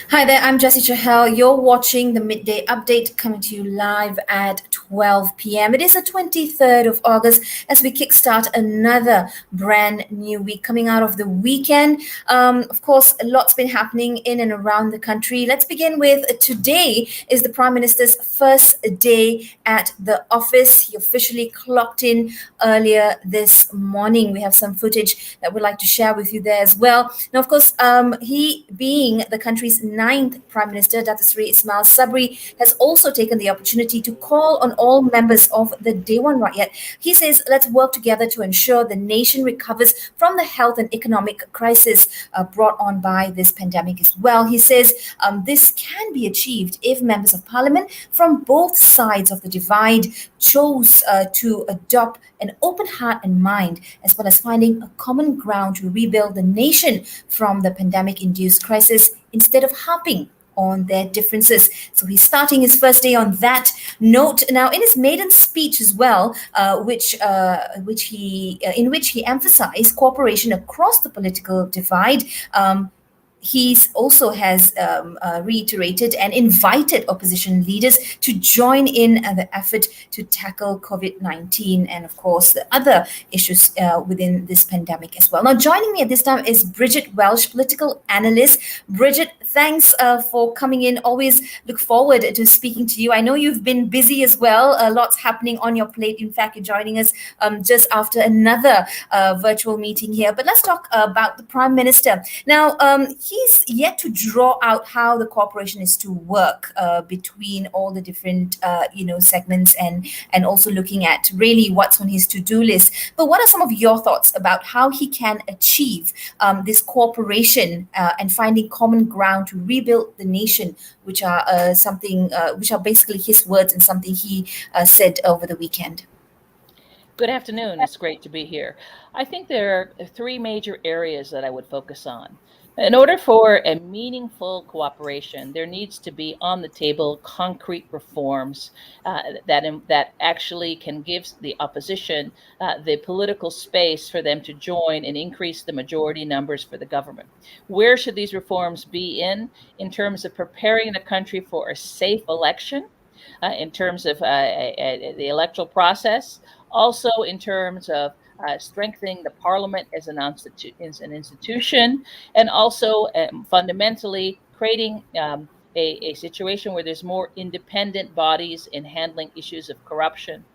Hi there, I'm Jessy Chahal. You're watching the Midday Update coming to you live at 12 p.m. It is the 23rd of August as we kickstart another brand new week coming out of the weekend. Of course, a lot's been happening in and around the country. Let's begin with today is the Prime Minister's first day at the office. He officially clocked in earlier this morning. We have some footage that we'd like to share with you there as well. Now, of course, he being the country's ninth Prime Minister, Datuk Seri Ismail Sabri, has also taken the opportunity to call on all members of the Dewan Rakyat. He says, let's work together to ensure the nation recovers from the health and economic crisis brought on by this pandemic as well. He says this can be achieved if members of parliament from both sides of the divide chose to adopt an open heart and mind, as well as finding a common ground to rebuild the nation from the pandemic-induced crisis instead of harping on their differences. So he's starting his first day on that note. Now, in his maiden speech as well, in which he emphasized cooperation across the political divide. He's also has reiterated and invited opposition leaders to join in the effort to tackle COVID-19 and, of course, the other issues within this pandemic as well. Now, joining me at this time is BRIDGET WELSH, political analyst. BRIDGET, thanks for coming in. Always look forward to speaking to you. I know you've been busy as well. Lots happening on your plate. In fact, you're joining us just after another virtual meeting here. But let's talk about the Prime Minister. Now, he's yet to draw out how the cooperation is to work between all the different segments and also looking at really what's on his to-do list. But what are some of your thoughts about how he can achieve this cooperation and finding common ground to rebuild the nation, which are which are basically his words and something he said over the weekend? Good afternoon. It's great to be here. I think there are three major areas that I would focus on. In order for a meaningful cooperation, there needs to be on the table concrete reforms that actually can give the opposition the political space for them to join and increase the majority numbers for the government. Where should these reforms be in terms of preparing the country for a safe election, in terms of the electoral process, also in terms of strengthening the parliament as an institution, and also fundamentally creating a situation where there's more independent bodies in handling issues of corruption.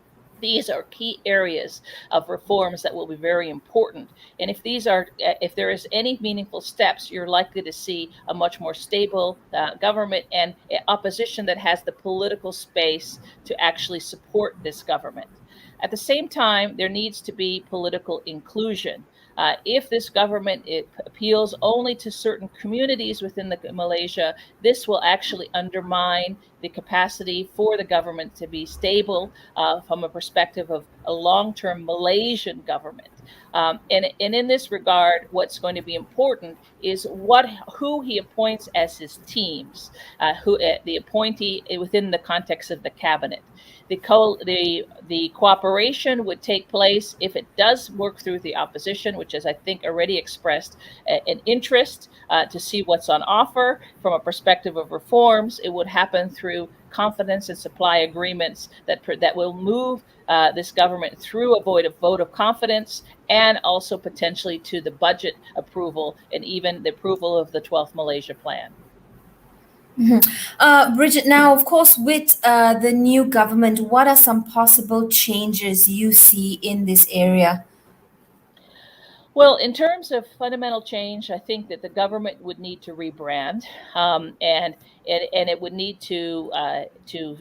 These are key areas of reforms that will be very important. And if there is any meaningful steps, you're likely to see a much more stable government and opposition that has the political space to actually support this government. At the same time, there needs to be political inclusion. If this government appeals only to certain communities within Malaysia, this will actually undermine the capacity for the government to be stable from a perspective of a long-term Malaysian government. And in this regard, what's going to be important is who he appoints as his teams, the appointee within the context of the cabinet. The cooperation would take place if it does work through the opposition, which has, I think, already expressed an interest to see what's on offer from a perspective of reforms. It would happen through confidence and supply agreements that will move this government through a vote of confidence and also potentially to the budget approval and even the approval of the 12th Malaysia Plan. Mm-hmm. BRIDGET, now, of course, with the new government, what are some possible changes you see in this area? Well, in terms of fundamental change, I think that the government would need to rebrand, and it would need to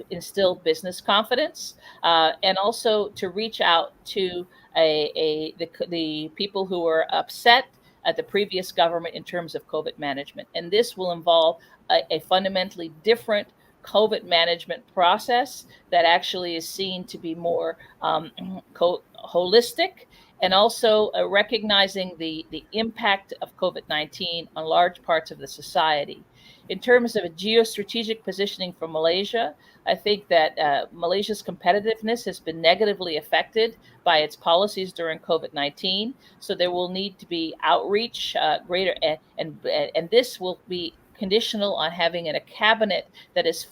instill business confidence, and also to reach out to the people who were upset at the previous government in terms of COVID management, and this will involve a fundamentally different COVID management process that actually is seen to be more holistic, and also recognizing the impact of COVID-19 on large parts of the society. In terms of a geostrategic positioning for Malaysia, I think that Malaysia's competitiveness has been negatively affected by its policies during COVID-19. So there will need to be outreach greater, and this will be conditional on having a cabinet that is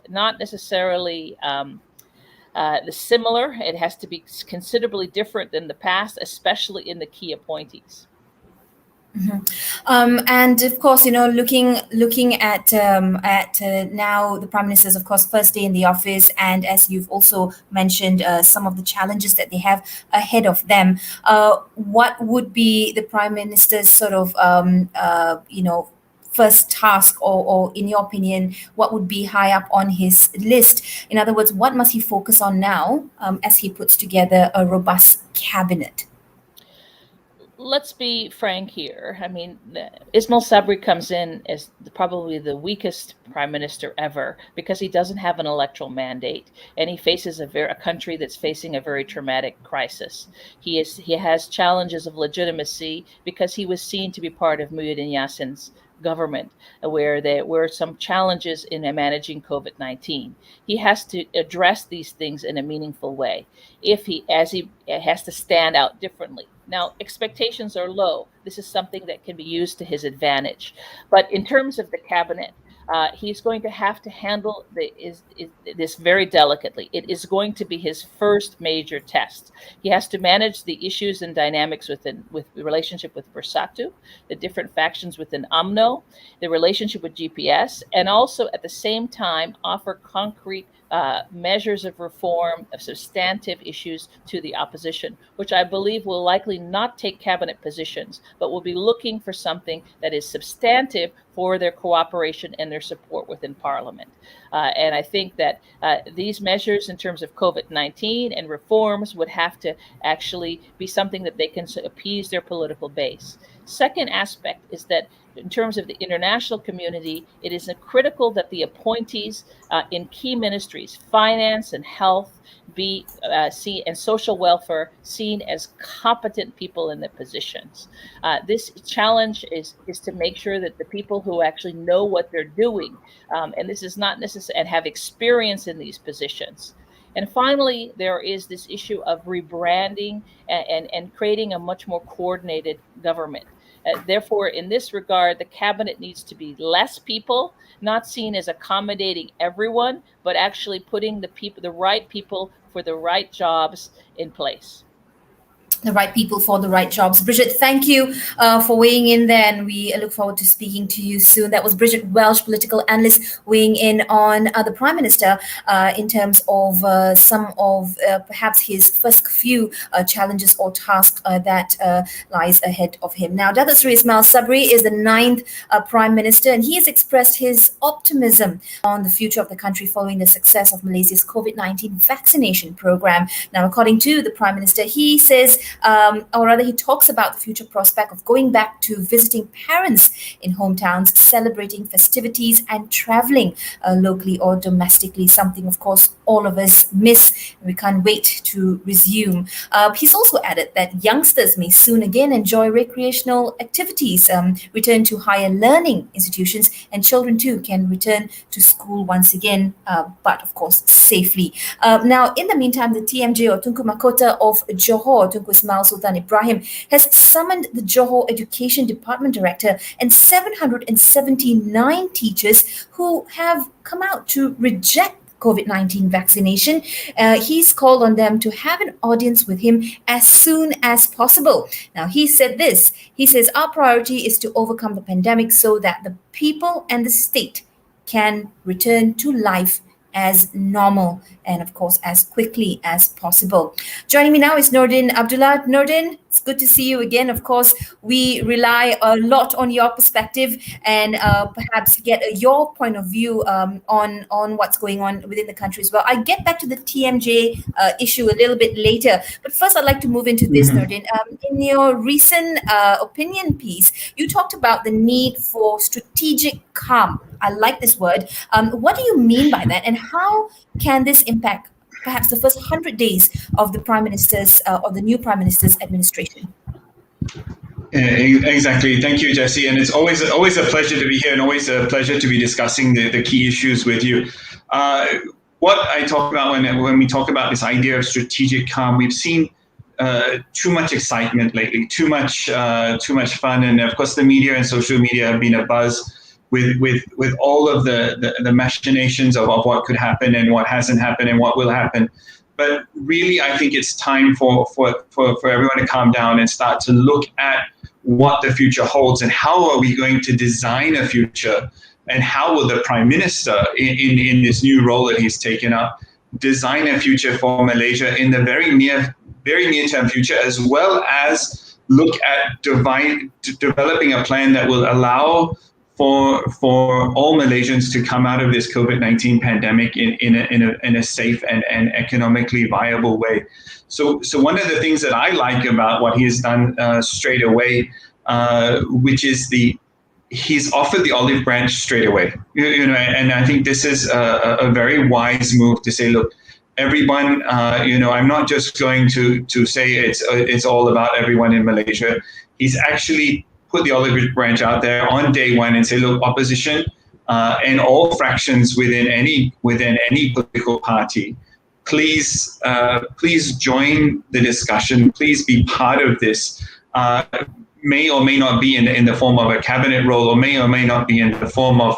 not necessarily similar. It has to be considerably different than the past, especially in the key appointees. And of course, looking at now the Prime Minister's, of course, first day in the office, and as you've also mentioned, some of the challenges that they have ahead of them. What would be the Prime Minister's sort of first task, or in your opinion, what would be high up on his list? In other words, what must he focus on now as he puts together a robust cabinet? Let's be frank here. I mean, Ismail Sabri comes in as probably the weakest prime minister ever because he doesn't have an electoral mandate, and he faces a country that's facing a very traumatic crisis. He has challenges of legitimacy because he was seen to be part of Muhyiddin Yassin's government, where there were some challenges in managing COVID-19. He has to address these things in a meaningful way. He has to stand out differently. Now, expectations are low. This is something that can be used to his advantage. But in terms of the cabinet, he's going to have to handle this very delicately. It is going to be his first major test. He has to manage the issues and dynamics with the relationship with Bersatu, the different factions within UMNO, the relationship with GPS, and also at the same time offer concrete measures of reform, of substantive issues to the opposition, which I believe will likely not take cabinet positions, but will be looking for something that is substantive for their cooperation and their support within Parliament. And I think that these measures in terms of COVID-19 and reforms would have to actually be something that they can appease their political base. Second aspect is that in terms of the international community, it is critical that the appointees in key ministries, finance and health, be seen, and social welfare, seen as competent people in their positions. This challenge is to make sure that the people who actually know what they're doing, and this is not necessary, and have experience in these positions. And finally, there is this issue of rebranding and creating a much more coordinated government. Therefore, in this regard, the cabinet needs to be less people, not seen as accommodating everyone, but actually putting the right people for the right jobs in place. The right people for the right jobs. Bridget, thank you for weighing in there, and we look forward to speaking to you soon. That was Bridget Welsh, political analyst, weighing in on the Prime Minister in terms of some of perhaps his first few challenges or tasks that lies ahead of him. Now, Datuk Seri Ismail Sabri is the 9th Prime Minister, and he has expressed his optimism on the future of the country following the success of Malaysia's COVID-19 vaccination program. Now, according to the Prime Minister, he says, or rather he talks about the future prospect of going back to visiting parents in hometowns, celebrating festivities and traveling locally or domestically, something of course all of us miss. We can't wait to resume. He's also added that youngsters may soon again enjoy recreational activities, return to higher learning institutions, and children too can return to school once again, but of course safely. Now, in the meantime, the TMJ or Tunku Mahkota of Johor, Tunku Ismail Sultan Ibrahim, has summoned the Johor Education Department Director and 779 teachers who have come out to reject COVID-19 vaccination. He's called on them to have an audience with him as soon as possible. Now, he said this. He says, our priority is to overcome the pandemic so that the people and the state can return to life as normal and of course as quickly as possible. Joining me now is NORDIN Abdullah. NORDIN, it's good to see you again. Of course, we rely a lot on your perspective and perhaps get your point of view on what's going on within the country as well. I get back to the TMJ issue a little bit later, but first I'd like to move into this, NORDIN. In your recent opinion piece, you talked about the need for strategic calm. I like this word. What do you mean by that, and how can this impact perhaps the first 100 days of the Prime Minister's or the new Prime Minister's administration? Exactly. Thank you, Jessy. And it's always a pleasure to be here and always a pleasure to be discussing the key issues with you. What I talk about when we talk about this idea of strategic calm, we've seen too much excitement lately, too much fun, and of course the media and social media have been a buzz. with all of the machinations of what could happen and what hasn't happened and what will happen. But really, I think it's time for everyone to calm down and start to look at what the future holds and how are we going to design a future, and how will the Prime Minister in this new role that he's taken up design a future for Malaysia in the very near term future, as well as look at developing a plan that will allow for all Malaysians to come out of this COVID-19 pandemic in a safe and economically viable way. So one of the things that I like about what he has done straight away, which is he's offered the olive branch straight away. And I think this is a very wise move to say, look, everyone, I'm not just going to say it's all about everyone in Malaysia. He's actually put the olive branch out there on day one and say, look, opposition and all fractions within any political party, please join the discussion. Please be part of this. May or may not be in the form of a cabinet role, or may not be in the form of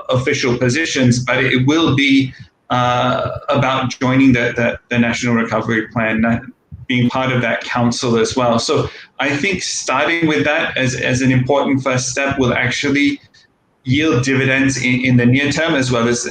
official positions, but it will be about joining the National Recovery Plan, being part of that council as well. So I think starting with that as an important first step will actually yield dividends in the near term, as well as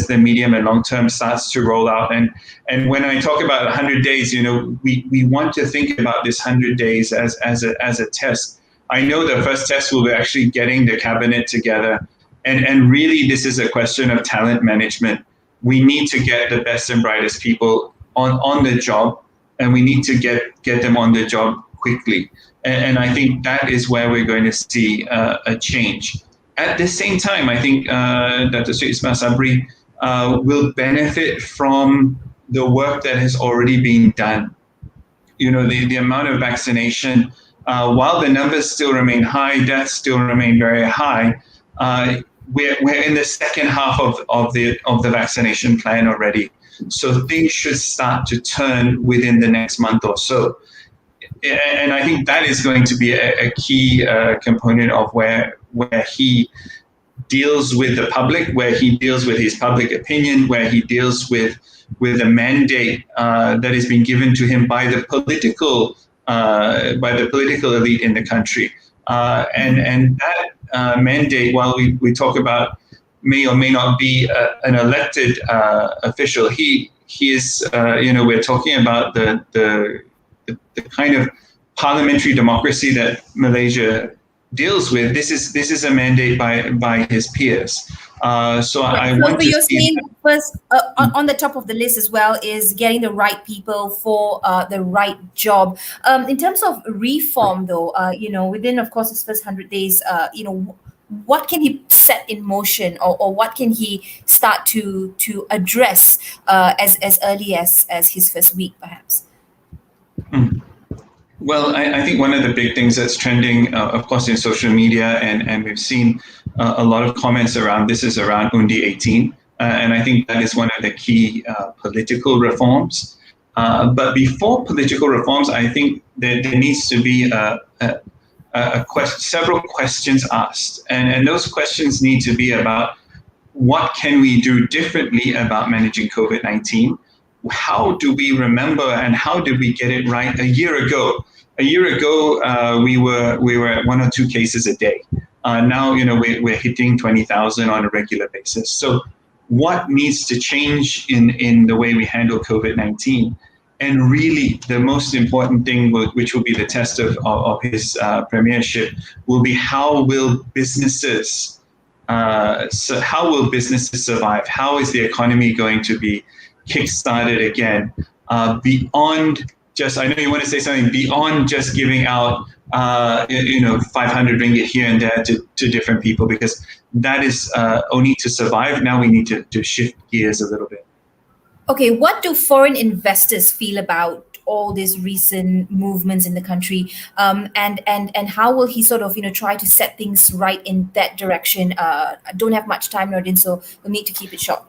the medium and long term starts to roll out. And when I talk about 100 days, we want to think about this 100 days as a test. I know the first test will be actually getting the cabinet together, and really this is a question of talent management. We need to get the best and brightest people on the job, and we need to get them on the job quickly. And I think that is where we're going to see a change. At the same time, I think Dr. Ismail Sabri will benefit from the work that has already been done. The amount of vaccination, while the numbers still remain high, deaths still remain very high, we're in the second half of the vaccination plan already. So things should start to turn within the next month or so. And I think that is going to be a key component of where he deals with the public, where he deals with his public opinion, where he deals with a mandate that has been given to him by the political elite in the country. And that mandate, while we talk about may or may not be an elected official, he is, we're talking about the kind of parliamentary democracy that Malaysia deals with. This is a mandate by his peers. So I want to you're see saying first on the top of the list as well is getting the right people for the right job. In terms of reform, though, within, of course, his first 100 days, what can he set in motion, or what can he start to address as early as his first week, perhaps? Well, I think one of the big things that's trending, of course, in social media, and we've seen a lot of comments around this, is around Undi 18. And I think that is one of the key political reforms. But before political reforms, I think there needs to be several questions asked. And those questions need to be about what can we do differently about managing COVID-19? How do we remember and how did we get it right a year ago? A year ago, we were at 1 or 2 cases a day. Now, we're hitting 20,000 on a regular basis. So what needs to change in the way we handle COVID-19? And really, the most important thing, which will be the test of his premiership, will be how will businesses survive? How is the economy going to be kickstarted again? Beyond just, I know you want to say something, beyond just giving out 500 ringgit here and there to different people, because that is only to survive. Now we need to shift gears a little bit. Okay, what do foreign investors feel about all these recent movements in the country, and how will he sort of try to set things right in that direction? I don't have much time, NORDIN, so we'll need to keep it short.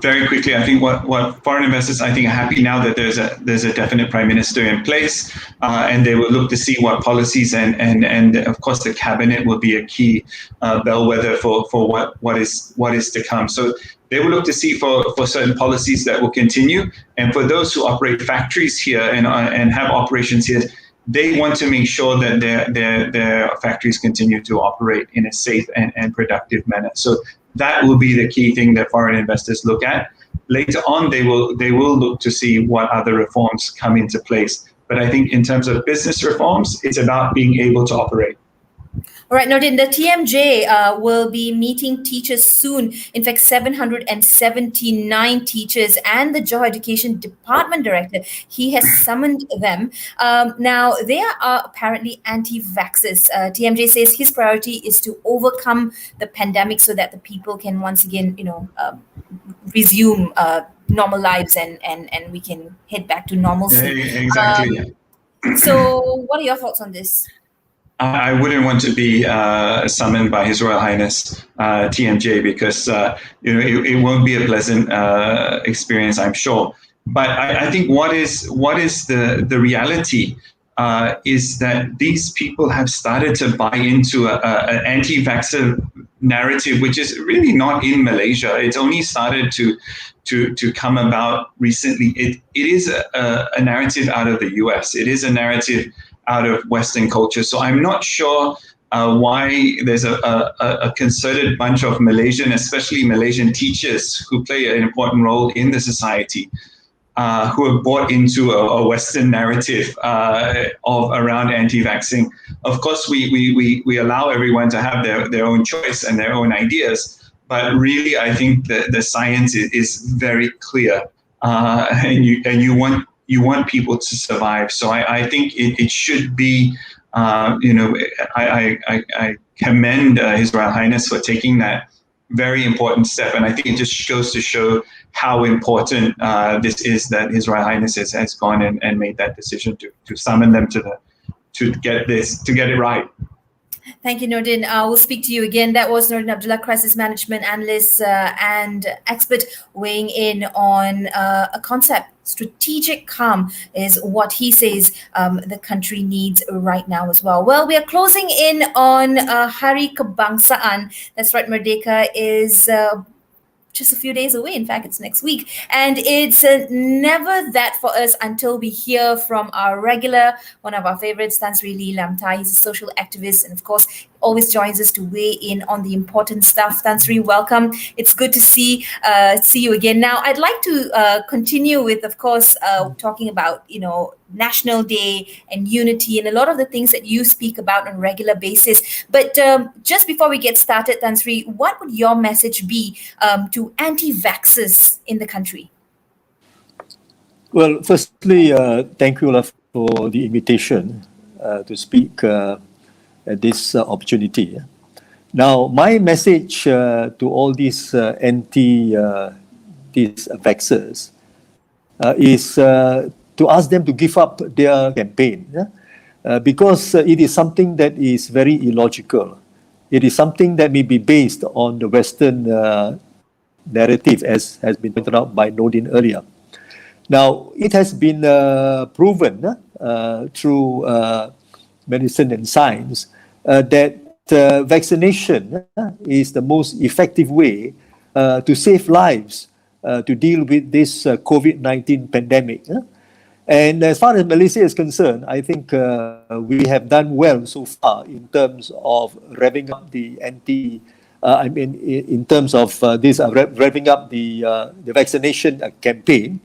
very quickly, I think what foreign investors, I think, are happy now that there's a definite prime minister in place, and they will look to see what policies and of course the cabinet will be a key bellwether for what is to come. So they will look to see for certain policies that will continue, and for those who operate factories here and have operations here, they want to make sure that their factories continue to operate in a safe and productive manner. So that will be the key thing that foreign investors look at. Later on, they will look to see what other reforms come into place. But I think in terms of business reforms, it's about being able to operate. All right, Nordin, the TMJ will be meeting teachers soon. In fact, 779 teachers and the Johor Education Department Director, he has summoned them. Now, they are apparently anti-vaxxers. TMJ says his priority is to overcome the pandemic so that the people can once again, resume normal lives and we can head back to normalcy. Yeah, exactly. So what are your thoughts on this? I wouldn't want to be summoned by His Royal Highness TMJ because it won't be a pleasant experience, I'm sure. But I think what is the reality is that these people have started to buy into an anti-vaxxer narrative, which is really not in Malaysia. It's only started to come about recently. It is a narrative out of the US. It is a narrative out of Western culture. So I'm not sure why there's a concerted bunch of Malaysian, especially Malaysian teachers who play an important role in the society, who have bought into a Western narrative around anti-vaxxing. Of course, we allow everyone to have their own choice and their own ideas, but really I think the science is very clear, and you want people to survive. So I think it should be, I commend His Royal Highness for taking that very important step. And I think it just goes to show how important this is that His Royal Highness has gone and made that decision to summon them to get it right. Thank you, Nordin. We'll speak to you again. That was Nordin Abdullah, crisis management analyst and expert, weighing in on a concept. Strategic calm is what he says the country needs right now as well. Well, we are closing in on Hari Kebangsaan. That's right, Merdeka is just a few days away. In fact, it's next week. And it's never that for us until we hear from our regular, one of our favorites, Tan Sri Lee Lam Tai. He's a social activist and, of course, always joins us to weigh in on the important stuff. Tan Sri, welcome. It's good to see you again. Now, I'd like to continue with, of course, talking about, National Day and unity and a lot of the things that you speak about on a regular basis. But just before we get started, Tan Sri, what would your message be to anti-vaxxers in the country? Well, firstly, thank you for the invitation to speak at this opportunity. Now, my message to all these anti-vaxxers is to ask them to give up their campaign, because it is something that is very illogical. It is something that may be based on the Western narrative, as has been pointed out by NORDIN earlier. Now, it has been proven through medicine and science that vaccination is the most effective way to save lives, to deal with this COVID-19 pandemic. And as far as Malaysia is concerned, I think we have done well so far in terms of revving up the revving up the vaccination campaign.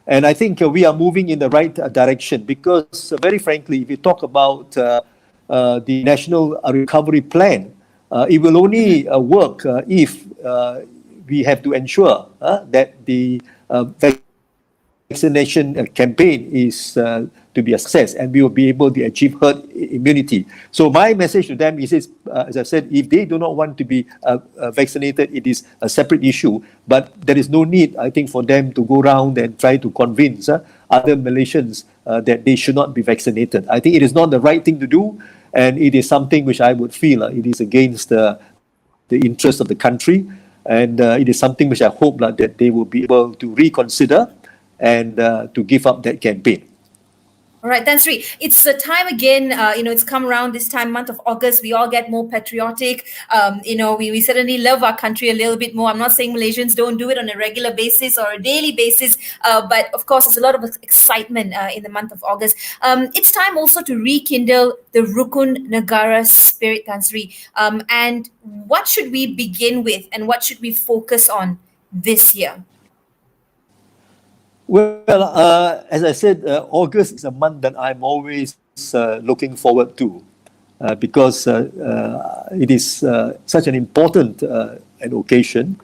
And I think we are moving in the right direction because, very frankly, if you talk about the National Recovery Plan, it will only work if we have to ensure that the vaccination campaign is to be a success and we will be able to achieve herd immunity. So my message to them is, as I said, if they do not want to be vaccinated, it is a separate issue. But there is no need, I think, for them to go around and try to convince other Malaysians that they should not be vaccinated. I think it is not the right thing to do, and it is something which I would feel it is against the interest of the country. And it is something which I hope that they will be able to reconsider and to give up that campaign. All right, Tan Sri, it's the time again, it's come around this time, month of August, we all get more patriotic. We certainly love our country a little bit more. I'm not saying Malaysians don't do it on a regular basis or a daily basis, but of course, there's a lot of excitement in the month of August. It's time also to rekindle the Rukun Negara spirit, Tan Sri. And what should we begin with and what should we focus on this year? Well, as I said, August is a month that I'm always looking forward to because it is such an important an occasion.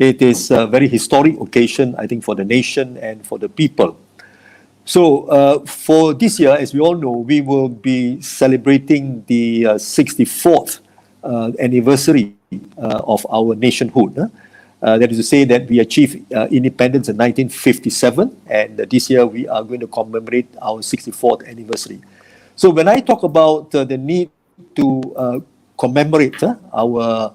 It is a very historic occasion, I think, for the nation and for the people. So for this year, as we all know, we will be celebrating the 64th anniversary of our nationhood. That is to say that we achieved independence in 1957, and this year we are going to commemorate our 64th anniversary. So when I talk about the need to commemorate our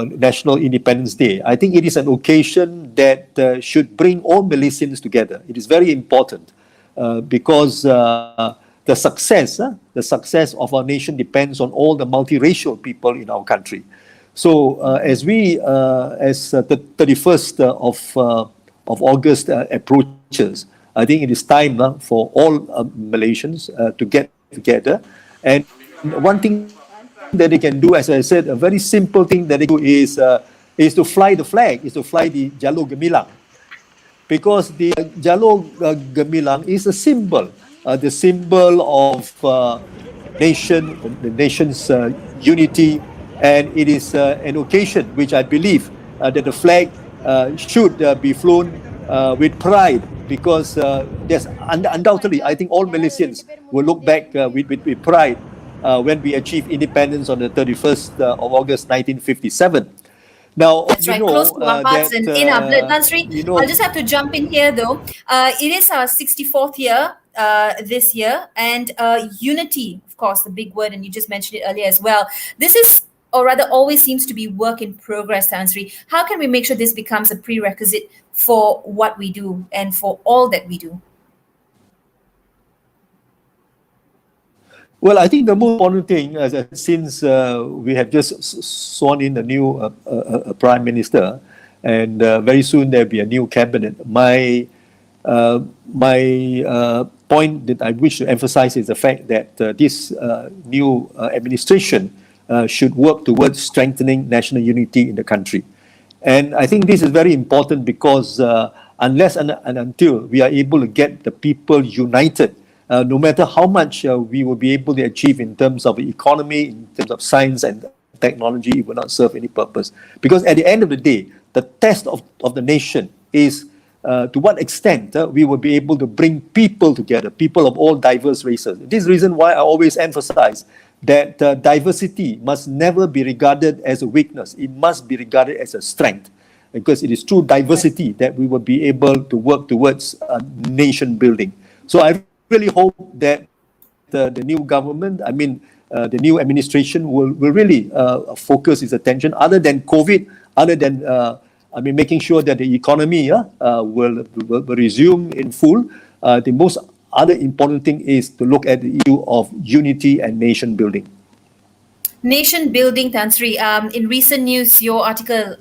National Independence Day, I think it is an occasion that should bring all Malaysians together. It is very important because the success of our nation depends on all the multiracial people in our country. So as the 31st of August approaches, I think it is time for all Malaysians to get together. And one thing that they can do, as I said, a very simple thing that they do is to fly the flag, is to fly the Jalur Gemilang. Because the Jalur Gemilang is a symbol, the symbol of the nation's unity. And it is an occasion which I believe that the flag should be flown with pride because there's undoubtedly, I think all Malaysians will look back with pride when we achieve independence on the 31st of August 1957. Now, that's right, close to our hearts and in our blood. Tan Sri, I'll just have to jump in here though. It is our 64th year this year, and unity, of course, the big word, and you just mentioned it earlier as well. This is, or rather always seems to be work in progress, Tan Sri. How can we make sure this becomes a prerequisite for what we do and for all that we do? Well, I think the most important thing, since we have just sworn in a new Prime Minister, and very soon there'll be a new cabinet, my point that I wish to emphasize is the fact that this new administration should work towards strengthening national unity in the country. And I think this is very important because unless and until we are able to get the people united, no matter how much we will be able to achieve in terms of the economy, in terms of science and technology, it will not serve any purpose. Because at the end of the day, the test of the nation is to what extent we will be able to bring people together, people of all diverse races. This is the reason why I always emphasize that diversity must never be regarded as a weakness. It must be regarded as a strength, because it is through diversity that we will be able to work towards nation building. So I really hope that the new government, the new administration will really focus its attention, other than COVID, other than making sure that the economy will resume in full. The most other important thing is to look at the issue of unity and nation building. Nation building, Tan Sri. In recent news, your article,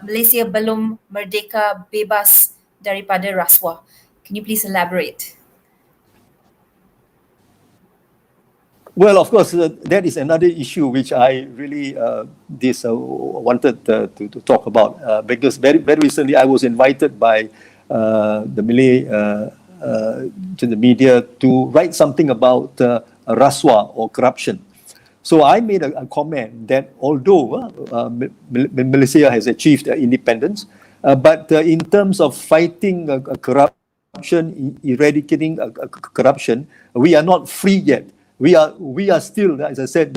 Malaysia belum merdeka bebas daripada rasuah. Can you please elaborate? Well, of course, that is another issue which I really wanted to talk about because very recently I was invited by the Malay to the media to write something about rasuah or corruption. So I made a comment that although Malaysia has achieved independence, but in terms of fighting corruption, eradicating corruption, we are not free yet. We are still, as I said,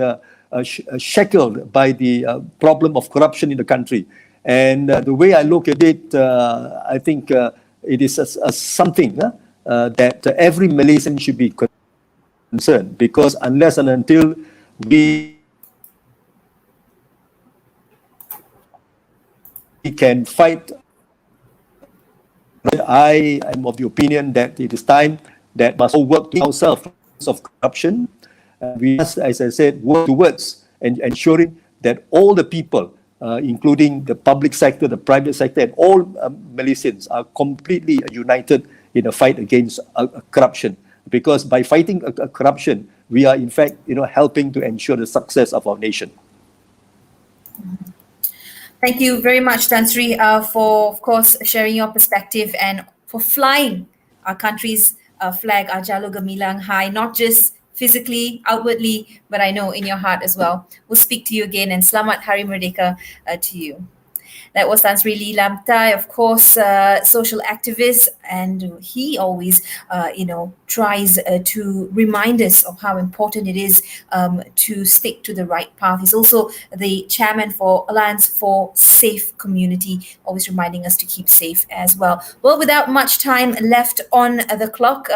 shackled by the problem of corruption in the country. And the way I look at it, I think it is something that every Malaysian should be concerned, because unless and until we can fight. I am of the opinion that it is time that must all work to ourselves of corruption. We must, as I said, work towards ensuring that all the people, including the public sector, the private sector, and all Malaysians are completely united in the fight against corruption. Because by fighting corruption, we are in fact, helping to ensure the success of our nation. Thank you very much, Tan Sri, for, of course, sharing your perspective and for flying our country's flag, our Jalur Gemilang high, not just physically, outwardly, but I know in your heart as well. We'll speak to you again, and Selamat Hari Merdeka to you. That was Tan Sri Lee Lamtai, of course, social activist, and he always, tries to remind us of how important it is to stick to the right path. He's also the chairman for Alliance for Safe Community, always reminding us to keep safe as well. Well, without much time left on the clock,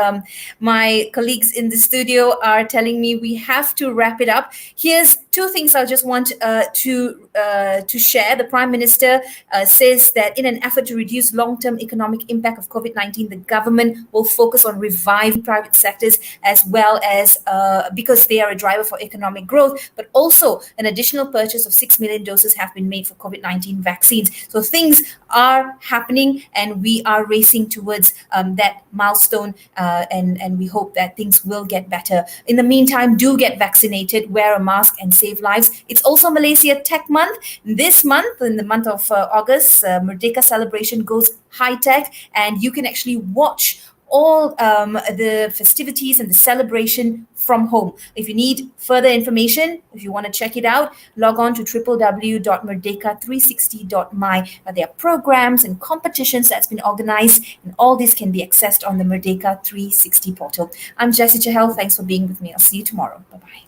my colleagues in the studio are telling me we have to wrap it up. Here's two things I just want to share. The Prime Minister says that in an effort to reduce long-term economic impact of COVID-19, the government will focus on reviving private sectors as well as because they are a driver for economic growth, but also an additional purchase of 6 million doses have been made for COVID-19 vaccines. So things are happening and we are racing towards that milestone and we hope that things will get better. In the meantime, do get vaccinated, wear a mask and save lives. It's also Malaysia Tech Month. This month, in the month of August, Merdeka celebration goes high-tech and you can actually watch all the festivities and the celebration from home. If you need further information, if you want to check it out, log on to www.merdeka360.my. There are programs and competitions that's been organized, and all this can be accessed on the Merdeka 360 portal. I'm Jessy Chahal. Thanks for being with me. I'll see you tomorrow. Bye-bye.